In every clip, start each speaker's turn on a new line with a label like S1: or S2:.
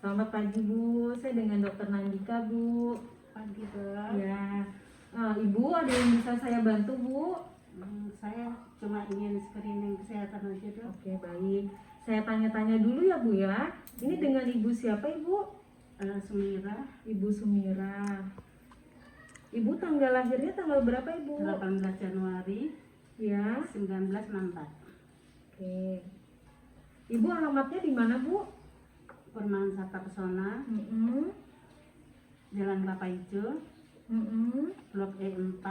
S1: Selamat pagi Bu, saya dengan Dokter Nandika Bu.
S2: Pagi Dok.
S1: Ya, Ibu ada yang bisa saya bantu Bu?
S2: Saya cuma ingin screening kesehatan aja Dok.
S1: Oke baik, saya tanya-tanya dulu ya Bu ya. Ini dengan Ibu siapa Ibu?
S2: Sumira,
S1: Ibu Sumira. Ibu tanggal lahirnya tanggal berapa Ibu?
S2: 18 Januari
S1: Ya,
S2: 1964.
S1: oke. Ibu alamatnya di mana Bu?
S2: Perumahan Sabta Pesona,
S1: Mm-mm.
S2: Jalan Kelapa Hijau,
S1: Mm-mm.
S2: Blok E4,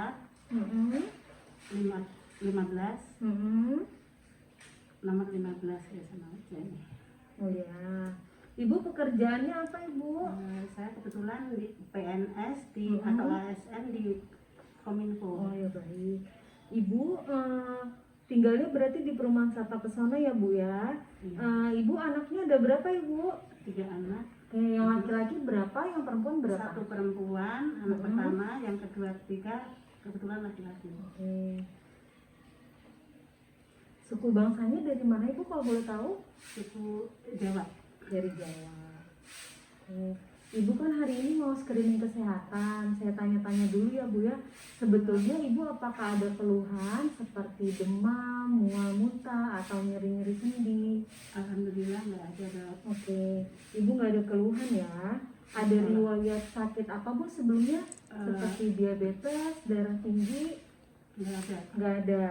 S1: Mm-mm.
S2: 15,
S1: Mm-mm.
S2: nomor 15 ya sama aja ini.
S1: Oh ya, Ibu pekerjaannya apa Ibu?
S2: Saya kebetulan di PNS atau ASN di Kominfo.
S1: Oh ya baik. Ibu tinggalnya berarti di Perumahan Sabta Pesona ya Bu ya.
S2: Iya.
S1: Ibu anaknya ada berapa Ibu?
S2: 3 anak.
S1: Yang laki-laki berapa, yang perempuan berapa?
S2: 1 perempuan, anak pertama, yang kedua, ketiga kebetulan laki-laki.
S1: Oke. Suku bangsanya dari mana Ibu kalau boleh tahu?
S2: Suku Jawa.
S1: Dari Jawa. Oke. Ibu kan hari ini mau screening kesehatan. Saya tanya-tanya dulu ya Bu ya. Sebetulnya Ibu apakah ada keluhan seperti demam, mual muntah, atau nyeri-nyeri sendi?
S2: Alhamdulillah nggak ada Dok.
S1: Oke. Ibu nggak ada keluhan ya? Ada riwayat sakit apa Bu sebelumnya? Seperti diabetes, darah tinggi?
S2: Nggak ada.
S1: Nggak ada.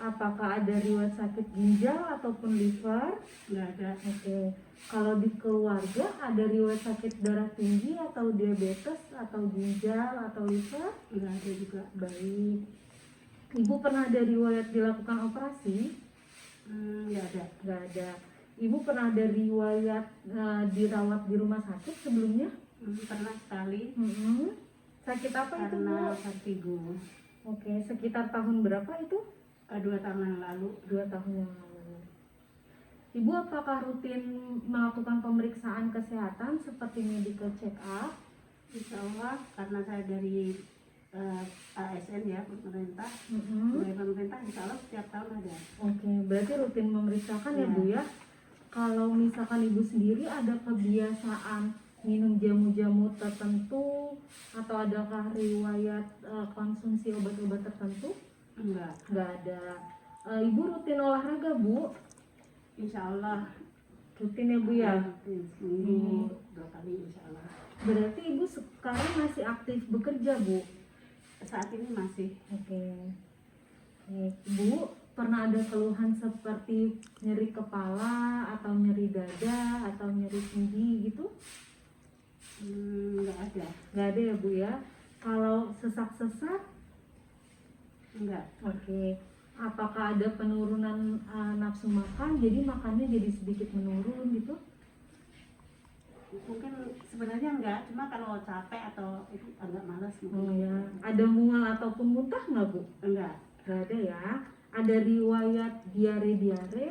S1: Apakah ada riwayat sakit ginjal ataupun liver?
S2: Nggak ada.
S1: Oke. Kalau di keluarga ada riwayat sakit darah tinggi atau diabetes atau ginjal atau liver?
S2: Nggak ada juga.
S1: Baik. Ibu pernah ada riwayat dilakukan operasi?
S2: Nggak ada.
S1: Nggak ada. Ibu pernah ada riwayat dirawat di rumah sakit sebelumnya?
S2: Pernah sekali
S1: Sakit apa itu Bu?
S2: karena vertigo.
S1: Oke, sekitar tahun berapa itu?
S2: 2 tahun yang lalu.
S1: 2 tahun yang lalu. Ibu apakah rutin melakukan pemeriksaan kesehatan seperti medical check up?
S2: Insya Allah karena saya dari ASN ya, pemerintah. Dari pemerintah insya Allah setiap tahun ada.
S1: Oke, berarti rutin memeriksakan ya
S2: Ya.
S1: Bu ya. Kalau misalkan Ibu sendiri ada kebiasaan minum jamu-jamu tertentu atau adakah riwayat konsumsi obat-obat tertentu?
S2: Enggak.
S1: Nggak ada. Ibu rutin olahraga Bu?
S2: Insya Allah.
S1: Rutin ya Bu ya.
S2: Seminggu 2 kali insya Allah.
S1: Berarti Ibu sekarang masih aktif bekerja Bu?
S2: Saat ini masih.
S1: Oke. Bu, pernah ada keluhan seperti nyeri kepala atau nyeri dada atau nyeri sendi gitu?
S2: Nggak ada.
S1: Nggak ada ya Bu ya. Kalau sesak-sesak?
S2: Enggak.
S1: Oke. Apakah ada penurunan nafsu makan? Jadi makannya jadi sedikit menurun gitu?
S2: Mungkin sebenarnya enggak, cuma kalau capek atau itu agak malas mungkin.
S1: Oh ya. Ada mual ataupun muntah nggak Bu?
S2: Enggak.
S1: Nggak ada ya. Ada riwayat diare-diare?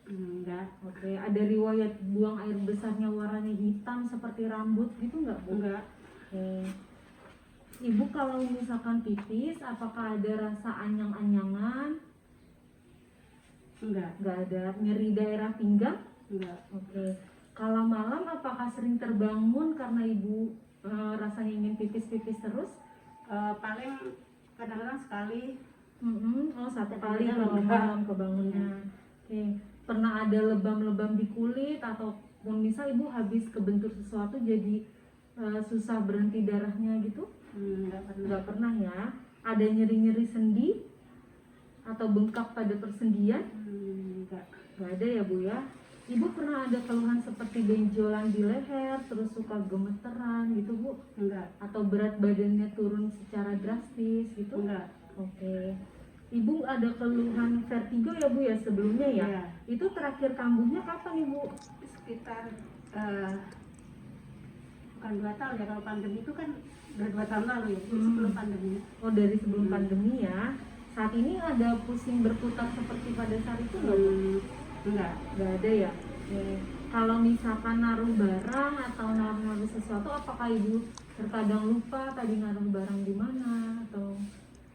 S2: Enggak.
S1: Oke. Ada riwayat buang air besarnya warnanya hitam seperti rambut gitu nggak Bu?
S2: Enggak.
S1: Oke. Ibu kalau misalkan pipis, apakah ada rasa anyang-anyangan?
S2: Enggak.
S1: Nggak ada. Nyeri daerah pinggang?
S2: Enggak.
S1: Oke. Kalau malam apakah sering terbangun karena Ibu rasanya ingin pipis-pipis terus?
S2: Paling kadang-kadang sekali.
S1: Oh, 1 kali kalau malam kebangunnya. Oke. Pernah ada lebam-lebam di kulit ataupun misal Ibu habis kebentur sesuatu jadi susah berhenti darahnya gitu?
S2: Enggak pernah.
S1: Nggak pernah ya. Ada nyeri-nyeri sendi atau bengkak pada persendian?
S2: Enggak.
S1: Nggak ada ya Bu ya. Ibu pernah ada keluhan seperti benjolan di leher, terus suka gemeteran gitu Bu?
S2: Enggak.
S1: Atau berat badannya turun secara drastis gitu?
S2: Enggak.
S1: Oke. Ibu ada keluhan vertigo ya Bu ya sebelumnya ya?
S2: Iya.
S1: Itu terakhir kambuhnya kapan Ibu?
S2: Sekitar bukan 2 tahun ya, kalau pandemi itu kan udah 2 tahun lalu ya, sebelum pandemi.
S1: Oh, dari sebelum pandemi ya. Saat ini ada pusing berputar seperti pada saat itu nggak Bu?
S2: Enggak.
S1: Nggak ada ya. Oke. Kalau misalkan naruh barang atau naruh sesuatu, apakah Ibu terkadang lupa tadi naruh barang di mana atau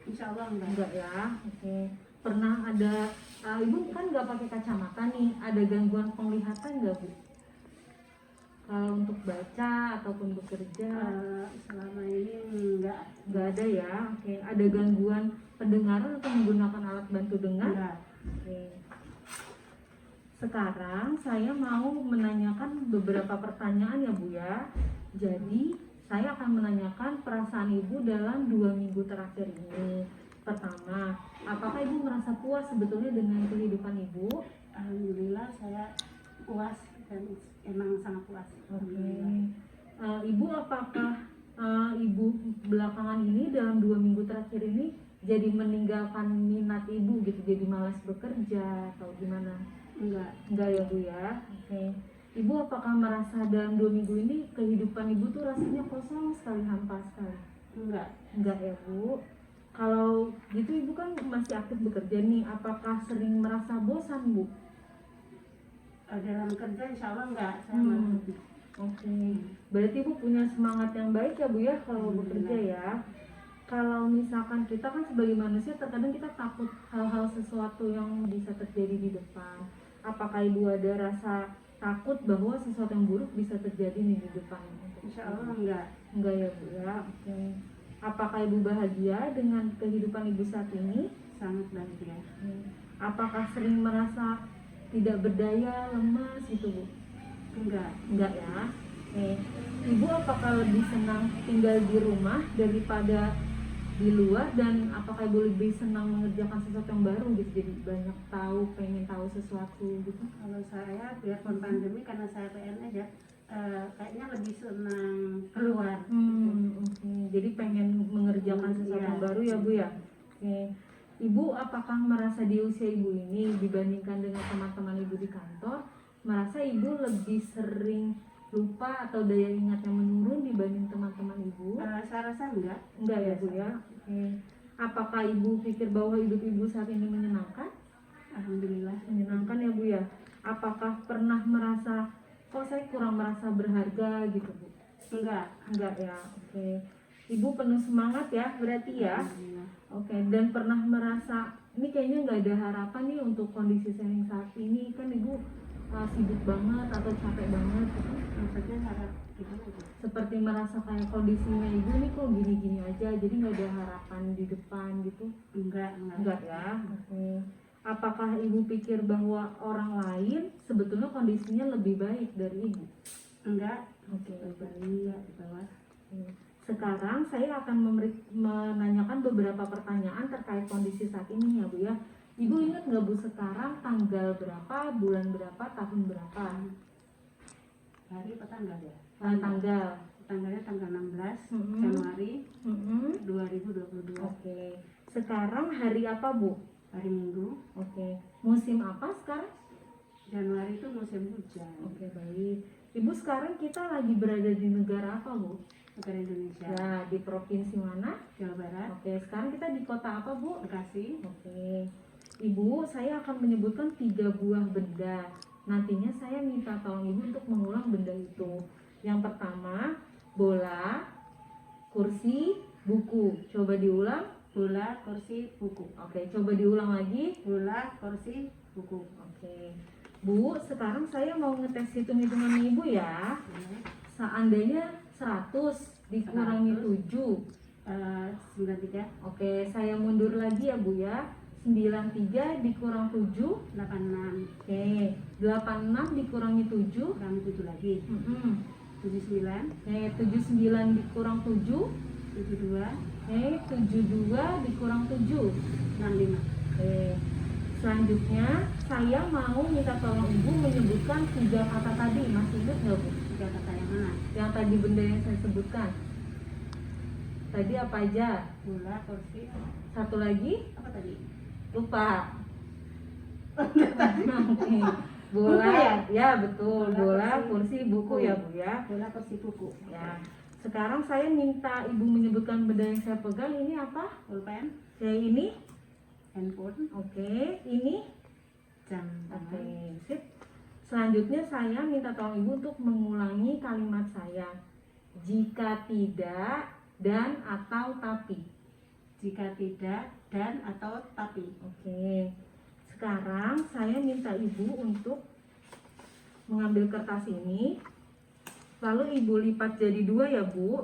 S2: Insya Allah enggak.
S1: enggak ya? Oke. Pernah ada Ibu kan nggak pakai kacamata nih, ada gangguan penglihatan nggak Bu? Kalau untuk baca ataupun bekerja
S2: Selama ini
S1: nggak ada ya. Oke. Ada gangguan pendengaran atau menggunakan alat bantu dengar?
S2: enggak.
S1: Oke. Sekarang saya mau menanyakan beberapa pertanyaan ya Bu ya. Jadi saya akan menanyakan perasaan Ibu dalam 2 minggu terakhir ini. Pertama, apakah Ibu merasa puas sebetulnya dengan kehidupan Ibu?
S2: Alhamdulillah saya puas dan emang sangat puas. Alhamdulillah.
S1: Ibu apakah Ibu belakangan ini dalam 2 minggu terakhir ini jadi meninggalkan minat Ibu gitu, jadi malas bekerja atau gimana? Enggak ya Bu ya. Oke. Ibu apakah merasa dalam 2 minggu ini kehidupan Ibu tuh rasanya kosong sekali, hampa sekali? Enggak ya Bu. Kalau gitu Ibu kan masih aktif bekerja nih, apakah sering merasa bosan Bu?
S2: Dalam kerja insya Allah enggak, saya masih.
S1: Oke. Berarti Ibu punya semangat yang baik ya Bu ya kalau bekerja ya. Kalau misalkan kita kan sebagai manusia terkadang kita takut hal-hal sesuatu yang bisa terjadi di depan. Apakah Ibu ada rasa takut bahwa sesuatu yang buruk bisa terjadi nih di depan?
S2: Insya Allah enggak.
S1: Enggak ya Bu ya. Oke. Apakah Ibu bahagia dengan kehidupan Ibu saat ini?
S2: Sangat bahagia.
S1: Apakah sering merasa tidak berdaya, lemas gitu Bu? Enggak ya. Ibu apakah lebih senang tinggal di rumah daripada di luar, dan apakah Ibu lebih senang mengerjakan sesuatu yang baru gitu, jadi banyak tahu, pengen tahu sesuatu gitu?
S2: Kalau saya biarpun pandemi karena saya PNS ya, kayaknya lebih senang keluar.
S1: Oke. Jadi pengen mengerjakan sesuatu yang baru ya Bu ya. Oke. Ibu apakah merasa di usia Ibu ini dibandingkan dengan teman-teman Ibu di kantor, merasa Ibu lebih sering lupa atau daya ingatnya menurun dibanding teman-teman Ibu?
S2: Saya rasa enggak.
S1: Enggak ya Bu ya. Oke. Apakah Ibu pikir bahwa hidup Ibu saat ini menyenangkan?
S2: Alhamdulillah.
S1: Menyenangkan ya Bu ya. Apakah pernah merasa kok saya kurang merasa berharga gitu Bu? Enggak ya. Oke. Ibu penuh semangat ya berarti ya. Oke. Dan pernah merasa ini kayaknya nggak ada harapan nih untuk kondisi saya yang saat ini, kan Ibu sibuk banget atau capek banget gitu?
S2: Maksudnya harap gimana itu?
S1: Seperti merasa kayak kondisinya Ibu nih kok gini-gini aja, jadi nggak ada harapan di depan gitu? Enggak ya. Oke. Apakah Ibu pikir bahwa orang lain sebetulnya kondisinya lebih baik dari Ibu?
S2: Enggak.
S1: Oke,
S2: Baik di bawah.
S1: Sekarang saya akan menanyakan beberapa pertanyaan terkait kondisi saat ini ya Bu ya. Ibu ingat nggak Bu sekarang tanggal berapa, bulan berapa, tahun berapa?
S2: Hari apa tanggal ya?
S1: Tanggal.
S2: Tanggalnya tanggal 16 Januari 2022.
S1: Oke. Sekarang hari apa Bu?
S2: Hari Minggu.
S1: Oke. Musim apa sekarang?
S2: Januari itu musim hujan.
S1: Oke, baik. Ibu sekarang kita lagi berada di negara apa Bu?
S2: Negara Indonesia.
S1: Ya, di provinsi mana?
S2: Jawa Barat.
S1: Oke, sekarang kita di kota apa Bu?
S2: Bekasi.
S1: Oke. Ibu, saya akan menyebutkan 3 buah benda. Nantinya saya minta tolong Ibu untuk mengulang benda itu. Yang pertama, bola, kursi, buku. Coba diulang.
S2: Bola, kursi, buku.
S1: Oke, coba diulang lagi.
S2: Bola, kursi, buku.
S1: Oke. Bu, sekarang saya mau ngetes hitung-hitungan Ibu ya. Seandainya 100 dikurangi 7.
S2: 93.
S1: Oke, saya mundur lagi ya Bu ya. 93 dikurang 7.
S2: 86.
S1: Oke, 86 dikurangi 7.
S2: Kurang 7 lagi. 79.
S1: Oke, 79 dikurang 7.
S2: 72.
S1: Oke, 72 dikurang 7.
S2: 65.
S1: Oke. Selanjutnya saya mau minta tolong Ibu menyebutkan 3 kata tadi. Masih ingat nggak Bu?
S2: 3 kata yang mana?
S1: Yang tadi benda yang saya sebutkan. Tadi apa aja?
S2: Bola, kursi.
S1: Satu lagi?
S2: Apa tadi?
S1: Lupa. Oke. Bola
S2: Buku ya?
S1: ya betul.
S2: Bola,
S1: Bola, kursi, buku ya Bu ya.
S2: Bola, kursi, buku.
S1: Ya. Sekarang saya minta Ibu menyebutkan benda yang saya pegang. Ini apa?
S2: Pulpen,
S1: Kayak ini.
S2: handphone,
S1: Oke, ini.
S2: jam
S1: Oke,
S2: tangan.
S1: sip. Selanjutnya saya minta tolong Ibu untuk mengulangi kalimat saya. Jika tidak, dan atau tapi.
S2: Jika tidak, dan atau tapi.
S1: Oke. Sekarang saya minta Ibu untuk mengambil kertas ini. Lalu ibu lipat jadi 2 ya Bu?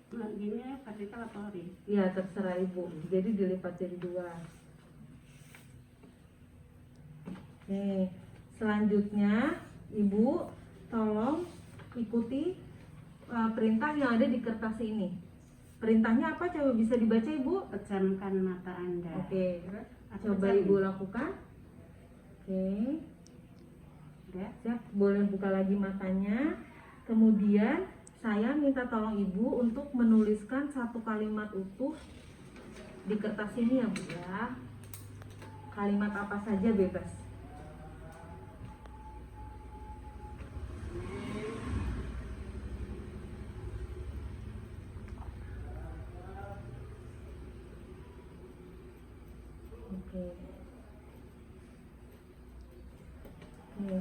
S2: Nah, gini ya, vertikal atau horizontal?
S1: Ya terserah ibu, jadi dilipat jadi 2. Oke, selanjutnya ibu tolong ikuti perintah yang ada di kertas ini. Perintahnya apa? Coba bisa dibaca ibu?
S2: Pejamkan mata Anda.
S1: Oke,
S2: Aku
S1: coba
S2: pejamin.
S1: ibu lakukan. Oke,
S2: Udah.
S1: siap. Boleh buka lagi matanya. Kemudian saya minta tolong ibu untuk menuliskan satu kalimat utuh di kertas ini ya Bu ya. Kalimat apa saja bebas. Oke. Oke.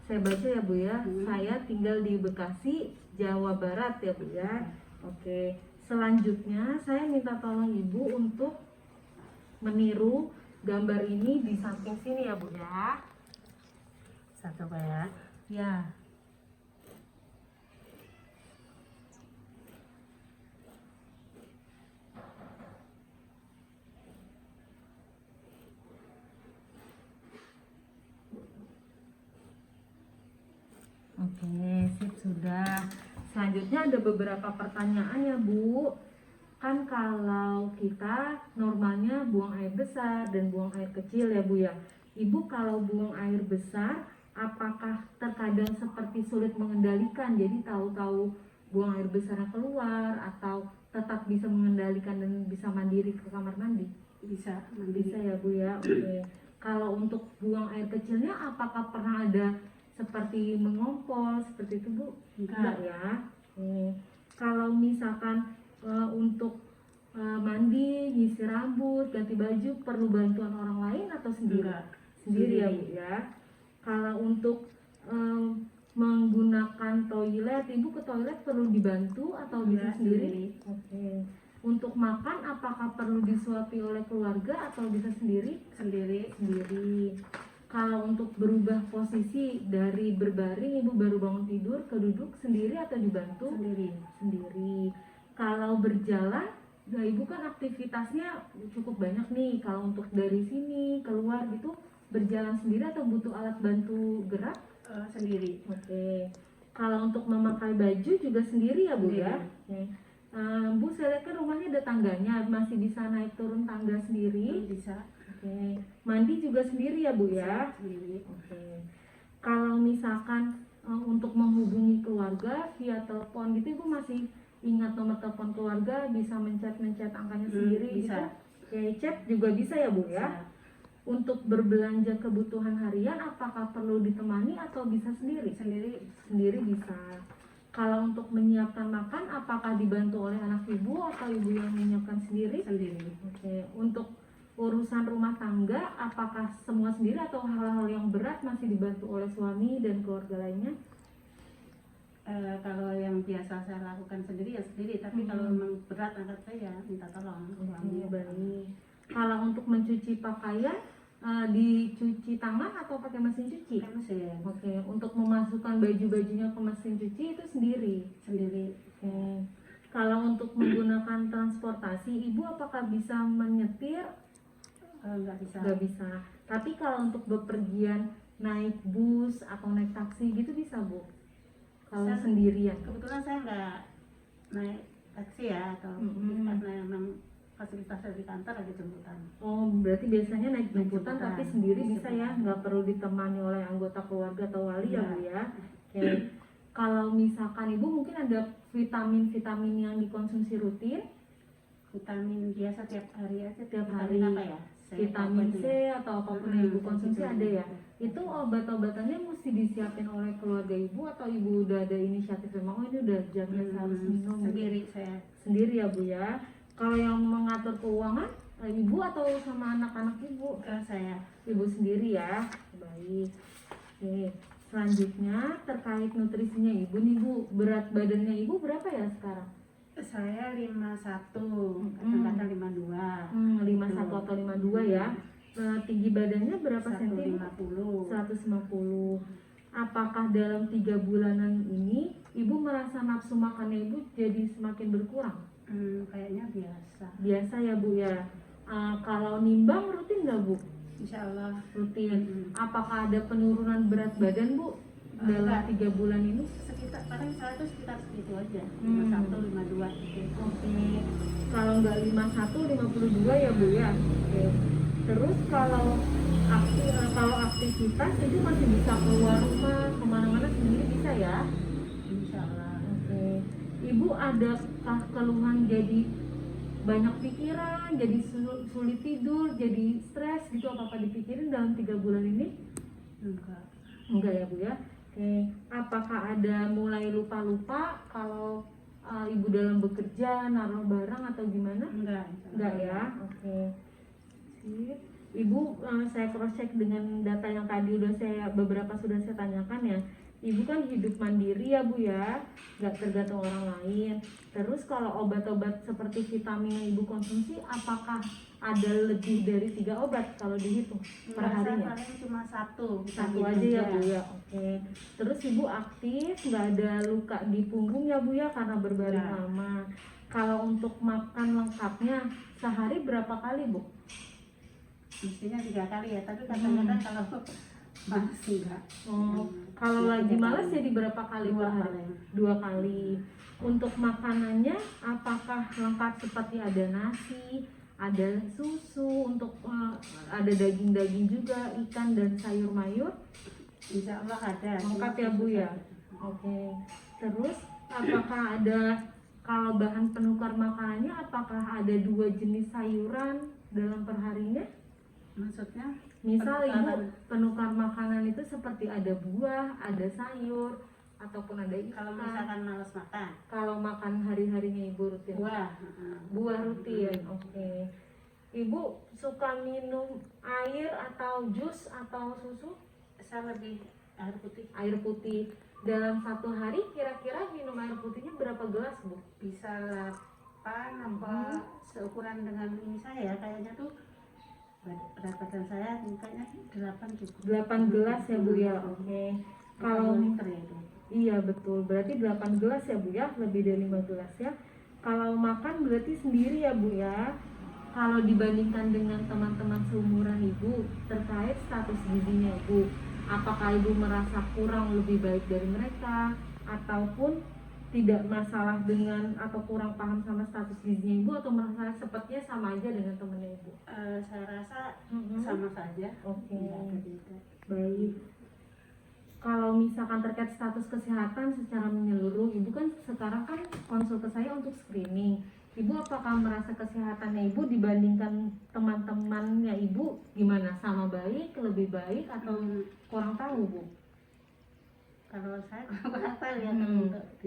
S1: Saya baca ya Bu ya. Saya tinggal di Bekasi, Jawa Barat ya Bu ya. Oke. Selanjutnya saya minta tolong Ibu untuk meniru gambar ini di samping sini ya Bu ya.
S2: Satu Pak ya.
S1: Ya. Oke, sip sudah. Selanjutnya ada beberapa pertanyaan ya Bu. Kan kalau kita normalnya buang air besar dan buang air kecil ya Bu ya. Ibu kalau buang air besar, apakah terkadang seperti sulit mengendalikan? Jadi tahu-tahu buang air besarnya keluar atau tetap bisa mengendalikan dan bisa mandiri ke kamar mandi?
S2: Bisa mandiri.
S1: Bisa ya Bu ya. Oke. Kalau untuk buang air kecilnya apakah pernah ada seperti mengompol seperti itu Bu? Enggak ya. Oke. Kalau misalkan untuk mandi, nyisir rambut, ganti baju perlu bantuan orang lain atau sendiri?
S2: Enggak.
S1: Sendiri ya Bu ya. Kalau untuk menggunakan toilet, Ibu ke toilet perlu dibantu atau bisa
S2: Enggak,
S1: sendiri? Oke. Untuk makan apakah perlu disuapi oleh keluarga atau bisa sendiri?
S2: Sendiri.
S1: Sendiri. Kalau untuk berubah posisi dari berbaring, Ibu baru bangun tidur ke duduk sendiri atau dibantu?
S2: Sendiri.
S1: Sendiri. Kalau berjalan, nah Ibu kan aktivitasnya cukup banyak nih. Kalau untuk dari sini keluar gitu, berjalan sendiri atau butuh alat bantu gerak?
S2: Sendiri.
S1: Oke. Kalau untuk memakai baju juga sendiri ya Bu ya?
S2: Sendiri.
S1: Oke. Bu, saya lihat kan rumahnya ada tangganya, masih bisa naik turun tangga sendiri?
S2: Bisa.
S1: Oke. Mandi juga sendiri ya Bu ya?
S2: Sendiri.
S1: Oke. Kalau misalkan untuk menghubungi keluarga via telepon gitu, Ibu masih ingat nomor telepon keluarga, bisa mencet angkanya sendiri
S2: bisa.
S1: gitu? Oke, chat juga bisa ya Bu ya?
S2: Bisa.
S1: Untuk berbelanja kebutuhan harian apakah perlu ditemani atau bisa sendiri?
S2: Sendiri.
S1: Sendiri bisa. Kalau untuk menyiapkan makan apakah dibantu oleh anak ibu atau ibu yang menyiapkan sendiri?
S2: Sendiri.
S1: Oke. Untuk urusan rumah tangga apakah semua sendiri atau hal-hal yang berat masih dibantu oleh suami dan keluarga lainnya?
S2: Kalau yang biasa saya lakukan sendiri ya sendiri, tapi kalau memang berat angkat saya minta tolong suami.
S1: Baik. Kalau untuk mencuci pakaian dicuci tangan atau pakai mesin cuci?
S2: Pakai mesin.
S1: Oke. Untuk memasukkan baju-bajunya ke mesin cuci itu sendiri?
S2: Sendiri.
S1: Oke. Kalau untuk menggunakan transportasi, ibu apakah bisa menyetir?
S2: Nggak bisa.
S1: Nggak bisa. Tapi kalau untuk bepergian naik bus atau naik taksi gitu bisa Bu? Kalau
S2: Saya-
S1: sendirian?
S2: Kebetulan saya nggak naik taksi ya, atau karena memang fasilitas dari kantor lagi jemputan.
S1: Oh, berarti biasanya naik jemputan
S2: jemputan.
S1: tapi sendiri bisa ya? Nggak perlu ditemani oleh anggota keluarga atau wali ya
S2: Iya.
S1: Bu ya? Oke. Kalau misalkan ibu mungkin ada vitamin-vitamin yang dikonsumsi rutin?
S2: Vitamin biasa tiap hari aja.
S1: Tiap
S2: Vitamin
S1: hari.
S2: apa ya? Saya
S1: Vitamin
S2: lupa
S1: C
S2: itu.
S1: atau apapun yang ibu konsumsi
S2: gitu.
S1: ada ya? Itu obat-obatannya mesti disiapin oleh keluarga ibu atau ibu udah ada inisiatif memang oh ini udah jamnya saya harus minum?
S2: Sendiri saya.
S1: Sendiri ya Bu ya. Kalau yang mengatur keuangan ibu atau sama anak-anak ibu?
S2: Saya.
S1: Ibu sendiri ya. Baik. Oke. Selanjutnya terkait nutrisinya ibu nih Bu, berat badannya ibu berapa ya sekarang?
S2: Saya 51, kadang-kadang 52.
S1: 51 atau 52 ya. Tinggi badannya berapa senti?
S2: 150.
S1: 150. Apakah dalam 3 bulanan ini ibu nafsu makannya ibu jadi semakin berkurang?
S2: Kayaknya biasa.
S1: Biasa ya bu ya. Kalau nimbang rutin nggak bu?
S2: Insya Allah
S1: Rutin. Apakah ada penurunan berat badan bu dalam
S2: Enggak.
S1: 3 bulan ini?
S2: sekitar paling saya tuh sekitar segitu aja,
S1: Hmm.
S2: 51, 52 gitu.
S1: Oke. Kalau nggak 51, 52 ya bu ya. Oke. Terus kalau aktivitas itu masih bisa keluar rumah kemana-mana sendiri bisa ya?
S2: Insya Allah.
S1: Oke. Ibu adakah keluhan jadi banyak pikiran, jadi sulit tidur, jadi stres gitu, apa-apa dipikirin dalam 3 bulan ini?
S2: Enggak.
S1: Enggak ya bu ya. Oke. Apakah ada mulai lupa-lupa kalau ibu dalam bekerja, naruh barang atau gimana?
S2: Enggak.
S1: Enggak ya. Oke. Sip. Ibu, saya cross check dengan data yang tadi beberapa sudah saya tanyakan ya. Ibu kan hidup mandiri ya bu ya, nggak tergantung orang lain. Terus kalau obat-obat seperti vitamin yang ibu konsumsi, apakah ada lebih dari 3 obat kalau dihitung per
S2: Enggak, saya
S1: harinya?
S2: paling cuma satu
S1: Satu aja ya bu ya. Oke. Terus ibu aktif, nggak ada luka di punggung ya bu ya karena berbaring
S2: Nggak.
S1: lama. Kalau untuk makan lengkapnya sehari berapa kali bu?
S2: Mestinya 3 kali ya, tapi katanya kan kalau malas enggak.
S1: Kalau
S2: Ya,
S1: lagi
S2: 3
S1: malas
S2: kali.
S1: jadi berapa kali
S2: 2
S1: per hari?
S2: paling.
S1: 2 kali. Untuk makanannya apakah lengkap seperti ada nasi, ada susu, untuk ada daging-daging juga, ikan dan sayur mayur?
S2: Insya Allah ada.
S1: Lengkap ya bu ya. Oke. Terus apakah ada, kalau bahan penukar makanannya apakah ada 2 jenis sayuran dalam perharinya?
S2: Maksudnya
S1: Misal ibu
S2: penukaran.
S1: penukar makanan itu seperti ada buah, ada sayur, ataupun ada ikan.
S2: Kalau misalkan malas makan,
S1: Kalau makan hari-harinya ibu rutin?
S2: buah.
S1: Buah rutin, oke. Ibu suka minum air atau jus atau susu?
S2: Saya lebih air putih.
S1: Air putih. Dalam 1 hari kira-kira minum air putihnya berapa gelas bu?
S2: Bisa 8 apa seukuran dengan ini saya kayaknya tuh berat badan saya kayaknya 8 cukup.
S1: 8 gelas ya bu ya, oke. Kalau
S2: 2 liter ya itu.
S1: iya betul, berarti 8 gelas ya bu ya, lebih dari 5 gelas ya. Kalau makan berarti sendiri ya bu ya. Kalau dibandingkan dengan teman-teman seumuran ibu terkait status gizinya ibu, apakah ibu merasa kurang lebih baik dari mereka, ataupun tidak masalah dengan atau kurang paham sama status gizinya ibu, atau merasa sepertinya sama aja dengan temannya ibu?
S2: Saya rasa
S1: Mhm.
S2: sama saja.
S1: Oke.
S2: Nggak ada beda.
S1: Baik. Kalau misalkan terkait status kesehatan secara menyeluruh, ibu kan sekarang kan konsul ke saya untuk screening. Ibu apakah merasa kesehatannya ibu dibandingkan teman-temannya ibu gimana? Sama baik, lebih baik, atau kurang tahu bu?
S2: Kalau saya kurang tahu ya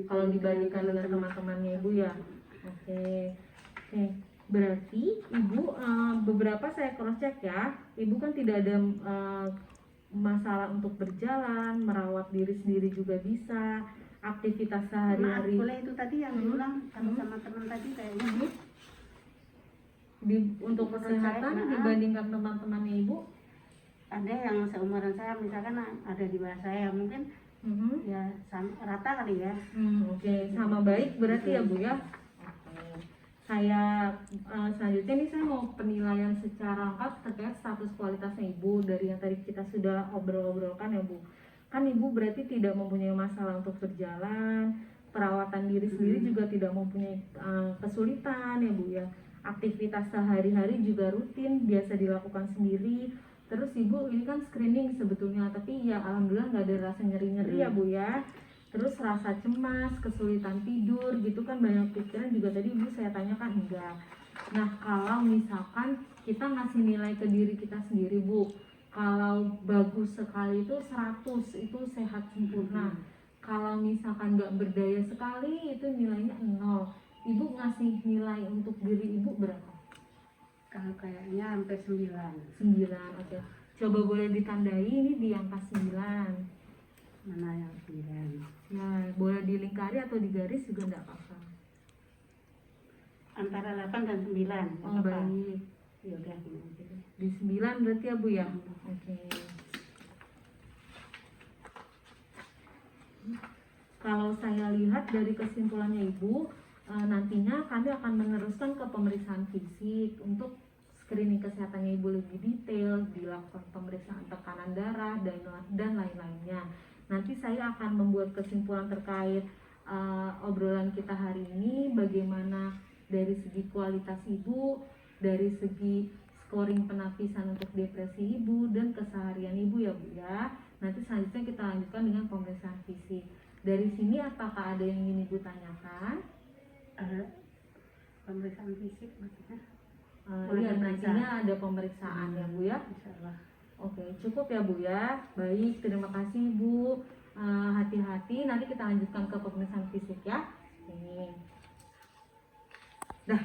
S1: Kalau dibandingkan dengan teman-temannya ibu ya. Oke. Oke. Berarti ibu beberapa saya cross check ya. Ibu kan tidak ada masalah untuk berjalan, merawat diri sendiri juga bisa, aktivitas
S2: Maaf,
S1: sehari-hari.
S2: boleh itu tadi yang diulang kalau sama teman tadi kayaknya.
S1: Untuk kesehatan
S2: Saya,
S1: dibandingkan teman-temannya ibu?
S2: ada yang seumuran saya misalkan ada di bawah saya mungkin ya rata kali ya.
S1: Oke, sama baik berarti ya bu ya. Oke. Saya selanjutnya nih saya mau penilaian secara lengkap terkait status kualitasnya ibu dari yang tadi kita sudah obrol-obrolkan ya bu. Kan ibu berarti tidak mempunyai masalah untuk berjalan, perawatan diri sendiri juga tidak mempunyai kesulitan ya bu ya. Aktivitas sehari-hari juga rutin, biasa dilakukan sendiri. Terus ibu ini kan screening sebetulnya, tapi ya alhamdulillah nggak ada rasa nyeri-nyeri ya bu ya. Terus rasa cemas, kesulitan tidur gitu kan, banyak pikiran juga tadi ibu saya tanyakan enggak. Nah kalau misalkan kita ngasih nilai ke diri kita sendiri bu, kalau bagus sekali itu 100, itu sehat sempurna. Kalau misalkan nggak berdaya sekali itu nilainya 0. Ibu ngasih nilai untuk diri ibu berapa?
S2: Kalau kayaknya hampir 9.
S1: 9, oke. Coba boleh ditandai ini di angka 9.
S2: Mana yang 9?
S1: Nah, boleh dilingkari atau digaris juga enggak apa-apa.
S2: Antara 8 dan 9.
S1: Oh, baik.
S2: Ya udah gini aja deh.
S1: Di 9 berarti ya Bu ya? Oke. kalau saya lihat dari kesimpulannya Ibu, nantinya kami akan meneruskan ke pemeriksaan fisik untuk screening kesehatannya Ibu lebih detail, dilakukan pemeriksaan tekanan darah dan lain-lainnya. Nanti saya akan membuat kesimpulan terkait obrolan kita hari ini, bagaimana dari segi kualitas Ibu, dari segi scoring penapisan untuk depresi Ibu dan keseharian Ibu ya Bu ya. Nanti selanjutnya kita lanjutkan dengan pemeriksaan fisik. Dari sini apakah ada yang ingin Ibu tanyakan?
S2: Pemeriksaan fisik maksudnya?
S1: Iya, nantinya ada pemeriksaan ya Bu ya.
S2: Insyaallah.
S1: Oke, cukup ya Bu ya. Baik, terima kasih Bu. Hati-hati, nanti kita lanjutkan ke pemeriksaan fisik ya. Oke. Dah.